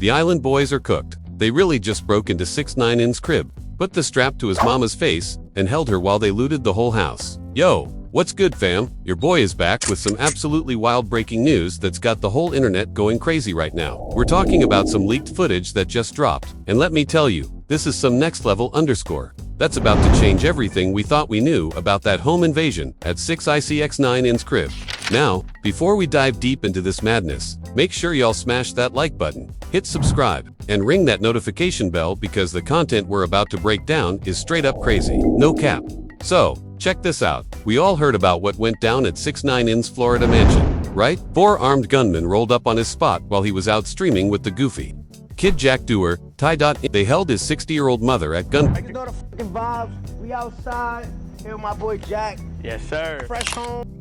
The Island Boys are cooked. They really just broke into 6ix9ine's crib, put the strap to his mama's face, and held her while they looted the whole house. Yo, what's good, fam? Your boy is back with some absolutely wild breaking news that's got the whole internet going crazy right now. We're talking about some leaked footage that just dropped. And let me tell you, this is some next level underscore. That's about to change everything we thought we knew about that home invasion at 6ix9ine's crib. Now, before we dive deep into this madness, make sure y'all smash that like button, hit subscribe, and ring that notification bell because the content we're about to break down is straight up crazy. No cap. So, check this out. We all heard about what went down at 6ix9ine's Florida mansion, right? 4 armed gunmen rolled up on his spot while he was out streaming with the goofy Kid Jack Doer, Ty. They held his 60-year-old mother at gunpoint. You know the fucking vibes. We outside. Here with my boy Jack. Yes, sir. Fresh home.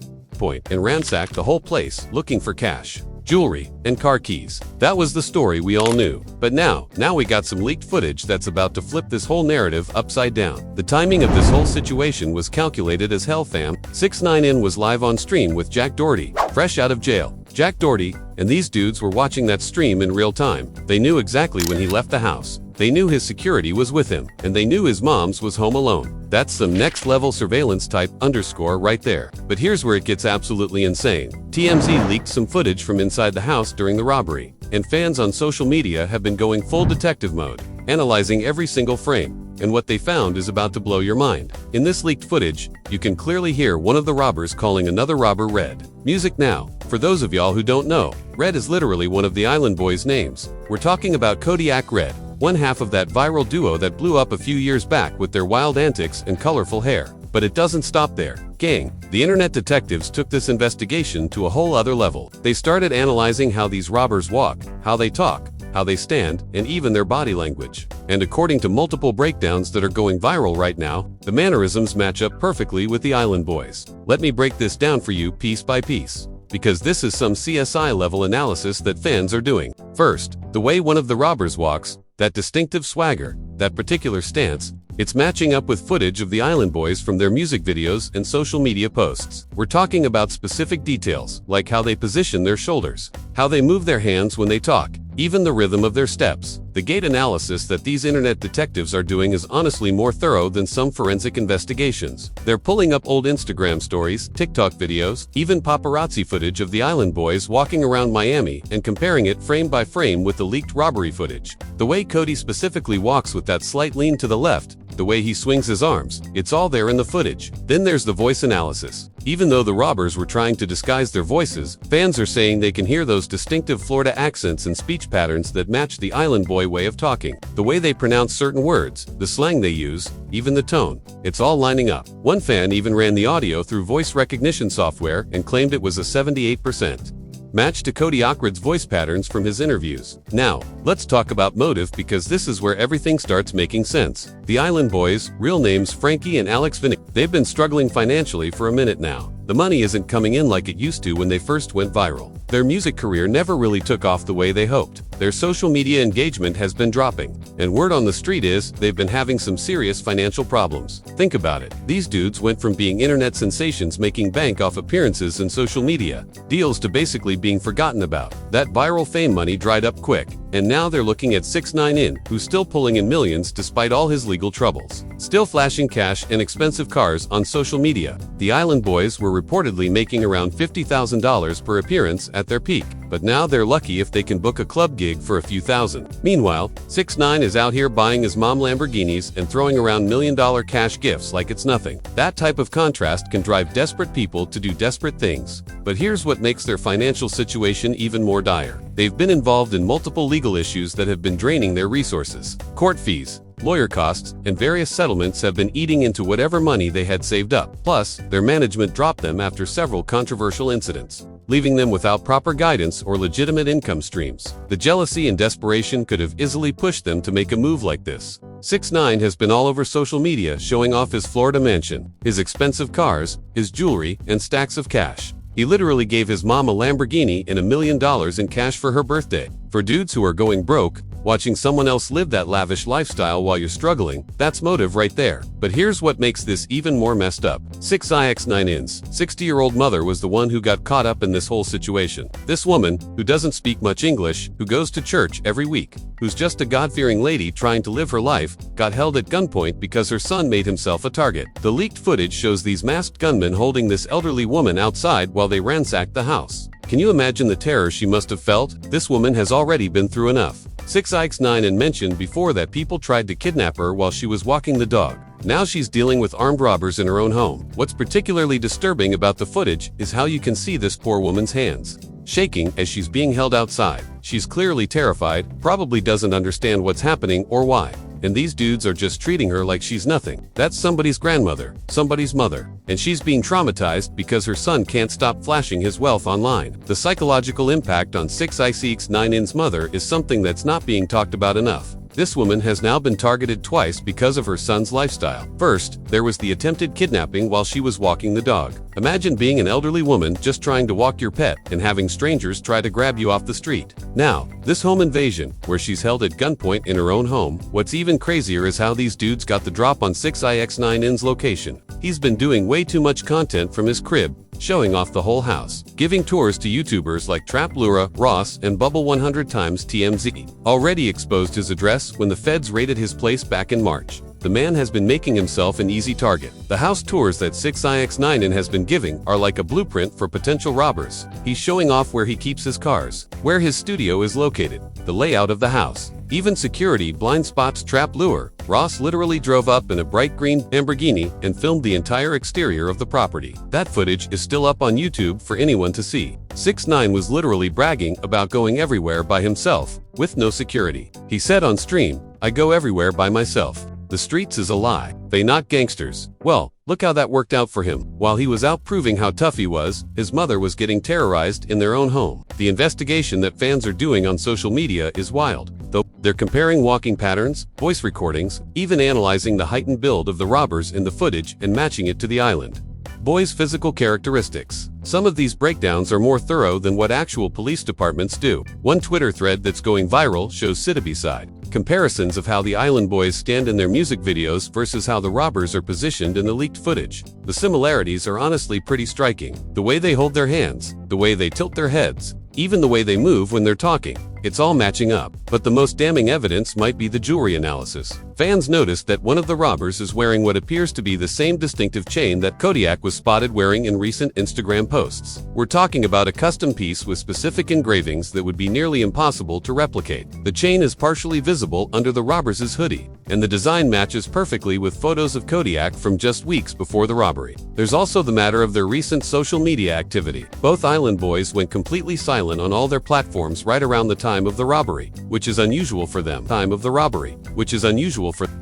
And ransacked the whole place looking for cash, jewelry, and car keys. That was the story we all knew. But now we got some leaked footage that's about to flip this whole narrative upside down. The timing of this whole situation was calculated as hell, fam. 6ix9ine was live on stream with Jack Doherty, fresh out of jail. Jack Doherty and these dudes were watching that stream in real time. They knew exactly when he left the house. They knew his security was with him, and they knew his mom's was home alone. That's some next level surveillance type underscore right there. But here's where it gets absolutely insane. TMZ leaked some footage from inside the house during the robbery, and fans on social media have been going full detective mode, analyzing every single frame. And what they found is about to blow your mind. In this leaked footage, you can clearly hear one of the robbers calling another robber Red. Music now. For those of y'all who don't know, Red is literally one of the Island Boys' names. We're talking about Kodiak Red, one half of that viral duo that blew up a few years back with their wild antics and colorful hair. But it doesn't stop there. Gang, the internet detectives took this investigation to a whole other level. They started analyzing how these robbers walk, how they talk, how they stand, and even their body language. And according to multiple breakdowns that are going viral right now, the mannerisms match up perfectly with the Island Boys. Let me break this down for you piece by piece, because this is some CSI level analysis that fans are doing. First, the way one of the robbers walks, that distinctive swagger, that particular stance, it's matching up with footage of the Island Boys from their music videos and social media posts. We're talking about specific details, like how they position their shoulders, how they move their hands when they talk, even the rhythm of their steps. The gait analysis that these internet detectives are doing is honestly more thorough than some forensic investigations. They're pulling up old Instagram stories, TikTok videos, even paparazzi footage of the Island Boys walking around Miami and comparing it frame by frame with the leaked robbery footage. The way Cody specifically walks with that slight lean to the left, the way he swings his arms, it's all there in the footage. Then there's the voice analysis. Even though the robbers were trying to disguise their voices, fans are saying they can hear those distinctive Florida accents and speech patterns that match the Island Boy way of talking. The way they pronounce certain words, the slang they use, even the tone. It's all lining up. One fan even ran the audio through voice recognition software and claimed it was a 78% match to Kodiak Red's voice patterns from his interviews. Now, let's talk about motive because this is where everything starts making sense. The Island Boys, real names Frankie and Alex Vinnick, they've been struggling financially for a minute now. The money isn't coming in like it used to when they first went viral. Their music career never really took off the way they hoped. Their social media engagement has been dropping, and word on the street is they've been having some serious financial problems. Think about it. These dudes went from being internet sensations making bank off appearances and social media deals to basically being forgotten about. That viral fame money dried up quick, and now they're looking at 6ix9ine, who's still pulling in millions despite all his legal troubles. Still flashing cash and expensive cars on social media. The Island Boys were reportedly making around $50,000 per appearance at their peak, but now they're lucky if they can book a club gig for a few thousand. Meanwhile, 6ix9ine is out here buying his mom Lamborghinis and throwing around million-dollar cash gifts like it's nothing. That type of contrast can drive desperate people to do desperate things. But here's what makes their financial situation even more dire. They've been involved in multiple legal issues that have been draining their resources. Court fees, lawyer costs, and various settlements have been eating into whatever money they had saved up. Plus, their management dropped them after several controversial incidents, leaving them without proper guidance or legitimate income streams. The jealousy and desperation could have easily pushed them to make a move like this. 6ix9ine has been all over social media showing off his Florida mansion, his expensive cars, his jewelry, and stacks of cash. He literally gave his mom a Lamborghini and $1 million in cash for her birthday. For dudes who are going broke, watching someone else live that lavish lifestyle while you're struggling, that's motive right there. But here's what makes this even more messed up. 6ix9ine's 60-year-old mother was the one who got caught up in this whole situation. This woman, who doesn't speak much English, who goes to church every week, who's just a God-fearing lady trying to live her life, got held at gunpoint because her son made himself a target. The leaked footage shows these masked gunmen holding this elderly woman outside while they ransacked the house. Can you imagine the terror she must have felt? This woman has already been through enough. 6ix9ine mentioned before that people tried to kidnap her while she was walking the dog. Now she's dealing with armed robbers in her own home. What's particularly disturbing about the footage is how you can see this poor woman's hands shaking as she's being held outside. She's clearly terrified, probably doesn't understand what's happening or why. And these dudes are just treating her like she's nothing. That's somebody's grandmother, somebody's mother. And she's being traumatized because her son can't stop flashing his wealth online. The psychological impact on 6ix9ine's mother is something that's not being talked about enough. This woman has now been targeted twice because of her son's lifestyle. First, there was the attempted kidnapping while she was walking the dog. Imagine being an elderly woman just trying to walk your pet and having strangers try to grab you off the street. Now, this home invasion, where she's held at gunpoint in her own home. What's even crazier is how these dudes got the drop on 6ix9ine's location. He's been doing way too much content from his crib, showing off the whole house, giving tours to YouTubers like Trap Lura, Ross, and Bubble 100 times TMZ. Already exposed his address when the feds raided his place back in March. The man has been making himself an easy target. The house tours that 6ix9ine has been giving are like a blueprint for potential robbers. He's showing off where he keeps his cars, where his studio is located, the layout of the house. Even security blind spots Trap Lure. Ross literally drove up in a bright green Lamborghini and filmed the entire exterior of the property. That footage is still up on YouTube for anyone to see. 6ix9ine was literally bragging about going everywhere by himself, with no security. He said on stream, "I go everywhere by myself. The streets is a lie. They not gangsters." Well, look how that worked out for him. While he was out proving how tough he was, his mother was getting terrorized in their own home. The investigation that fans are doing on social media is wild, though. They're comparing walking patterns, voice recordings, even analyzing the heightened build of the robbers in the footage and matching it to the island boys' physical characteristics. Some of these breakdowns are more thorough than what actual police departments do. One Twitter thread that's going viral shows side-by-side comparisons of how the island boys stand in their music videos versus how the robbers are positioned in the leaked footage. The similarities are honestly pretty striking. The way they hold their hands, the way they tilt their heads, even the way they move when they're talking. It's all matching up. But the most damning evidence might be the jewelry analysis. Fans noticed that one of the robbers is wearing what appears to be the same distinctive chain that Kodiak was spotted wearing in recent Instagram posts. We're talking about a custom piece with specific engravings that would be nearly impossible to replicate. The chain is partially visible under the robber's hoodie, and the design matches perfectly with photos of Kodiak from just weeks before the robbery. There's also the matter of their recent social media activity. Both island boys went completely silent on all their platforms right around the time of the robbery, which is unusual for them.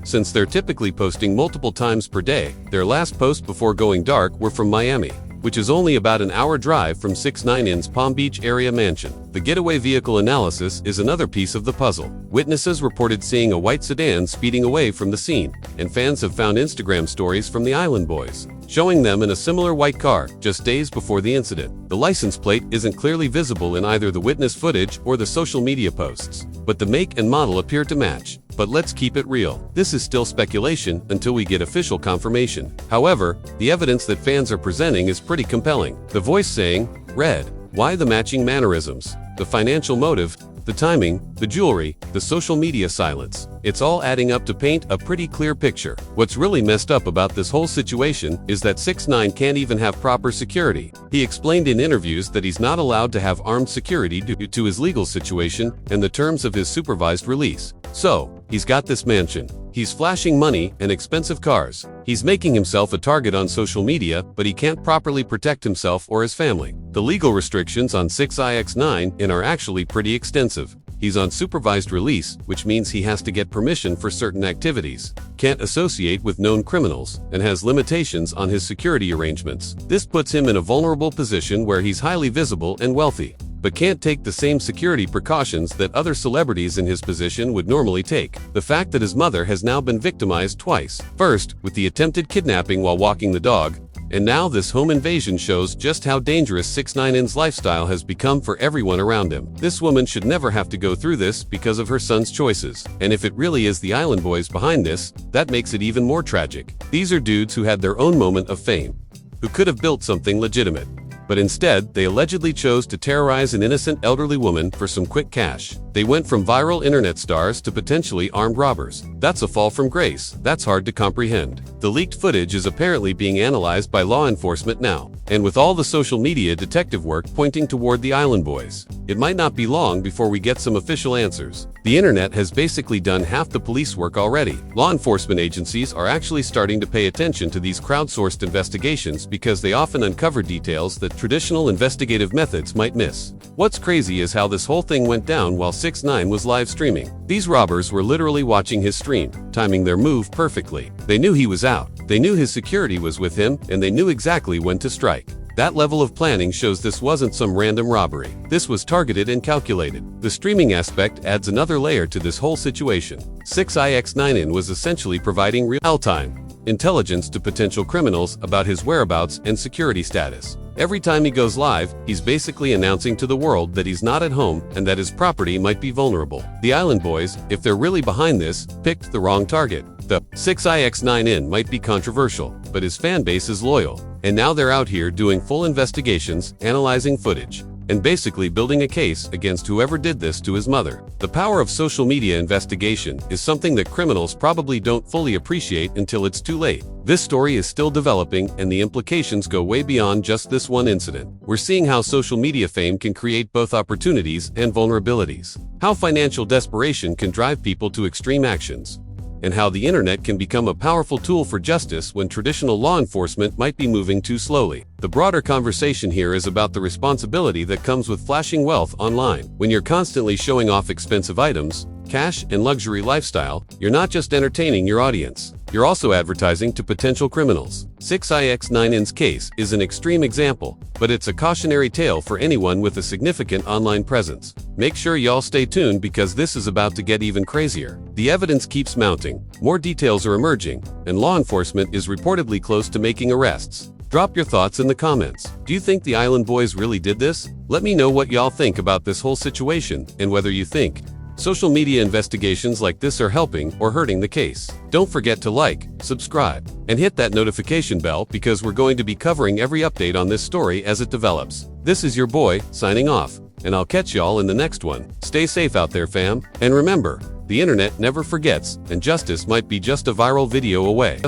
Since they're typically posting multiple times per day. Their last post before going dark were from Miami, which is only about an hour drive from 6ix9ine's Palm Beach area mansion. The getaway vehicle analysis is another piece of the puzzle. Witnesses reported seeing a white sedan speeding away from the scene, and fans have found Instagram stories from the island boys showing them in a similar white car just days before the incident. The license plate isn't clearly visible in either the witness footage or the social media posts, but the make and model appear to match. But let's keep it real. This is still speculation until we get official confirmation. However, the evidence that fans are presenting is pretty compelling. The voice saying, "Red." Why the matching mannerisms? The financial motive, the timing, the jewelry, the social media silence. It's all adding up to paint a pretty clear picture. What's really messed up about this whole situation is that 6ix9ine can't even have proper security. He explained in interviews that he's not allowed to have armed security due to his legal situation and the terms of his supervised release. So, he's got this mansion. He's flashing money and expensive cars. He's making himself a target on social media, but he can't properly protect himself or his family. The legal restrictions on 6ix9ine are actually pretty extensive. He's on supervised release, which means he has to get permission for certain activities, can't associate with known criminals, and has limitations on his security arrangements. This puts him in a vulnerable position where he's highly visible and wealthy, but can't take the same security precautions that other celebrities in his position would normally take. The fact that his mother has now been victimized twice, first with the attempted kidnapping while walking the dog, And now this home invasion shows just how dangerous 6ix9ine's lifestyle has become for everyone around him. This woman should never have to go through this because of her son's choices. And if it really is the Island Boys behind this, that makes it even more tragic. These are dudes who had their own moment of fame, who could have built something legitimate. But instead, they allegedly chose to terrorize an innocent elderly woman for some quick cash. They went from viral internet stars to potentially armed robbers. That's a fall from grace. That's hard to comprehend. The leaked footage is apparently being analyzed by law enforcement now. And with all the social media detective work pointing toward the Island Boys, it might not be long before we get some official answers. The internet has basically done half the police work already. Law enforcement agencies are actually starting to pay attention to these crowdsourced investigations because they often uncover details that traditional investigative methods might miss. What's crazy is how this whole thing went down while 6ix9ine was live streaming. These robbers were literally watching his stream, timing their move perfectly. They knew he was out, they knew his security was with him, and they knew exactly when to strike. That level of planning shows this wasn't some random robbery. This was targeted and calculated. The streaming aspect adds another layer to this whole situation. 6ix9ine was essentially providing real-time intelligence to potential criminals about his whereabouts and security status. Every time he goes live, he's basically announcing to the world that he's not at home and that his property might be vulnerable. The Island Boys, if they're really behind this, picked the wrong target. The 6ix9ine might be controversial, but his fan base is loyal. And now they're out here doing full investigations, analyzing footage, and basically building a case against whoever did this to his mother. The power of social media investigation is something that criminals probably don't fully appreciate until it's too late. This story is still developing, and the implications go way beyond just this one incident. We're seeing how social media fame can create both opportunities and vulnerabilities, how financial desperation can drive people to extreme actions, and how the internet can become a powerful tool for justice when traditional law enforcement might be moving too slowly. The broader conversation here is about the responsibility that comes with flashing wealth online. When you're constantly showing off expensive items, cash, and luxury lifestyle, you're not just entertaining your audience, you're also advertising to potential criminals. 6ix9ine's case is an extreme example, but it's a cautionary tale for anyone with a significant online presence. Make sure y'all stay tuned because this is about to get even crazier. The evidence keeps mounting, more details are emerging, and law enforcement is reportedly close to making arrests. Drop your thoughts in the comments. Do you think the Island Boys really did this? Let me know what y'all think about this whole situation and whether you think social media investigations like this are helping or hurting the case. Don't forget to like, subscribe, and hit that notification bell because we're going to be covering every update on this story as it develops. This is your boy, signing off, and I'll catch y'all in the next one. Stay safe out there, fam. And remember, the internet never forgets, and justice might be just a viral video away.